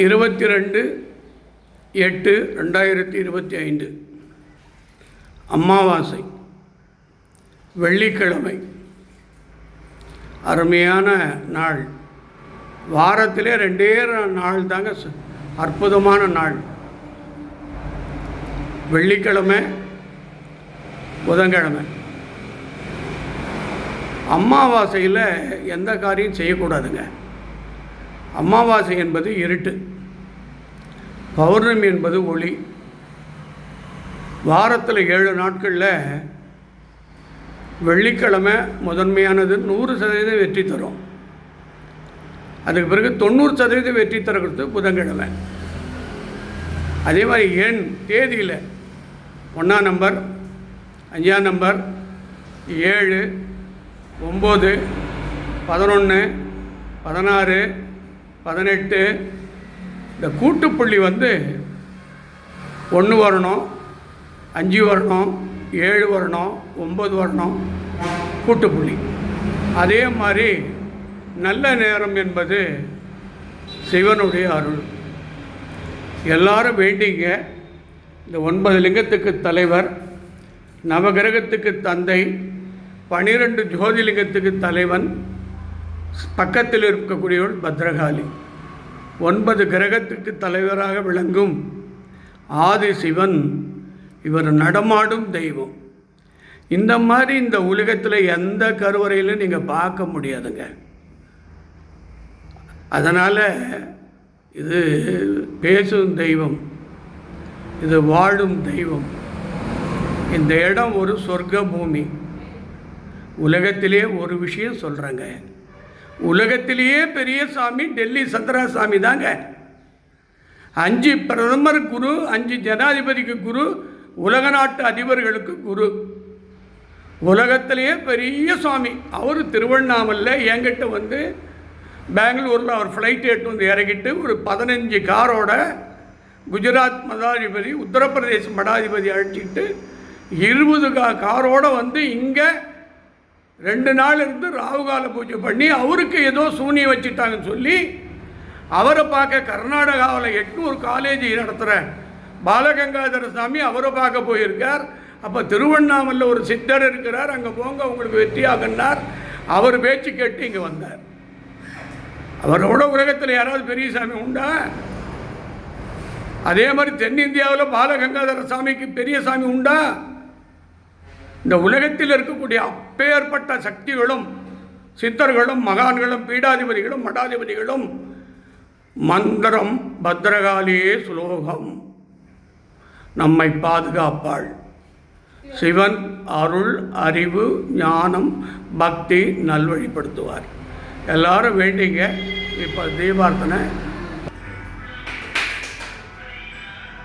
22/8/2025 அமாவாசை வெள்ளிக்கிழமை. அருமையான நாள். வாரத்திலே 2 நாள் தாங்க அற்புதமான நாள். வெள்ளிக்கிழமை, புதன்கிழமை. அமாவாசையில் எந்த காரியம் செய்யக்கூடாதுங்க. அமாவாசை என்பது இருட்டு, பௌர்ணமி என்பது ஒளி. வாரத்தில் 7 நாட்களில் வெள்ளிக்கிழமை முதன்மையானது. 100% வெற்றி தரும். அதுக்கு பிறகு 90% வெற்றி தரது புதன்கிழமை. அதே மாதிரி எண் தேதியில் 1ஆம் நம்பர், 5ஆம் நம்பர், 7, 9, 11, 16, 18. இந்த கூட்டுப்புள்ளி 1 வரணும், 5 வரணும், 7 வரணும், 9 வரணும் கூட்டுப்புள்ளி. அதே மாதிரி நல்ல நேரம் என்பது சிவனுடைய அருள். எல்லாரும் வேண்டிங்க. இந்த 9 லிங்கத்துக்கு தலைவர், நவகிரகத்துக்கு தந்தை, 12 ஜோதிலிங்கத்துக்கு தலைவன், பக்கத்தில் இருக்கக்கூடியவள் பத்ரகாளி, 9 கிரகத்துக்கு தலைவராக விளங்கும் ஆதி சிவன். இவர் நடமாடும் தெய்வம். இந்த மாதிரி இந்த உலகத்தில் எந்த கருவறையிலும் நீங்கள் பார்க்க முடியாதுங்க. அதனால் இது பேசும் தெய்வம், இது வாழும் தெய்வம். இந்த இடம் ஒரு சொர்க்க பூமி. உலகத்திலே ஒரு விஷயம் சொல்கிறேங்க, உலகத்திலேயே பெரிய சாமி டெல்லி சந்திராசாமி தாங்க. 5 பிரதமர் குரு, 5 ஜனாதிபதிக்கு குரு, உலக நாட்டு அதிபர்களுக்கு குரு. உலகத்திலேயே பெரிய சுவாமி அவர். திருவண்ணாமலையில் என்கிட்ட பெங்களூரில் அவர் ஃப்ளைட் எட்டு இறங்கிட்டு ஒரு 15 காரோட குஜராத் மடாதிபதி, உத்தரப்பிரதேச மடாதிபதி அழைச்சிக்கிட்டு 20 காரோடு இங்கே 2 நாள் இருந்து ராகுகால பூஜை பண்ணி அவருக்கு ஏதோ சூனியம் வச்சுட்டாங்கன்னு சொல்லி அவரை பார்க்க கர்நாடகாவில் 800 காலேஜ் நடத்துகிற பாலகங்காதர சாமி அவரை பார்க்க போயிருக்கார். அப்போ திருவண்ணாமலையில் ஒரு சித்தர் இருக்கிறார், அங்கே போங்க உங்களுக்கு வெற்றியாகன்னார். அவர் பேச்சு கேட்டு இங்கே வந்தார். அவரோட உலகத்தில் யாராவது பெரிய சாமி உண்டா? அதே மாதிரி தென்னிந்தியாவில் பாலகங்காதர சாமிக்கு பெரிய சாமி உண்டா? இந்த உலகத்தில் இருக்கக்கூடிய அப்பேற்பட்ட சக்திகளும் சித்தர்களும் மகான்களும் பீடாதிபதிகளும் மடாதிபதிகளும் மந்திரம் பத்ரகாளியே சுலோகம் நம்மை பாதுகாப்பாள். சிவன் அருள், அறிவு, ஞானம், பக்தி நல்வழிப்படுத்துவார். எல்லாரும் வேண்டிங்க. இப்போ தீபார்த்தனை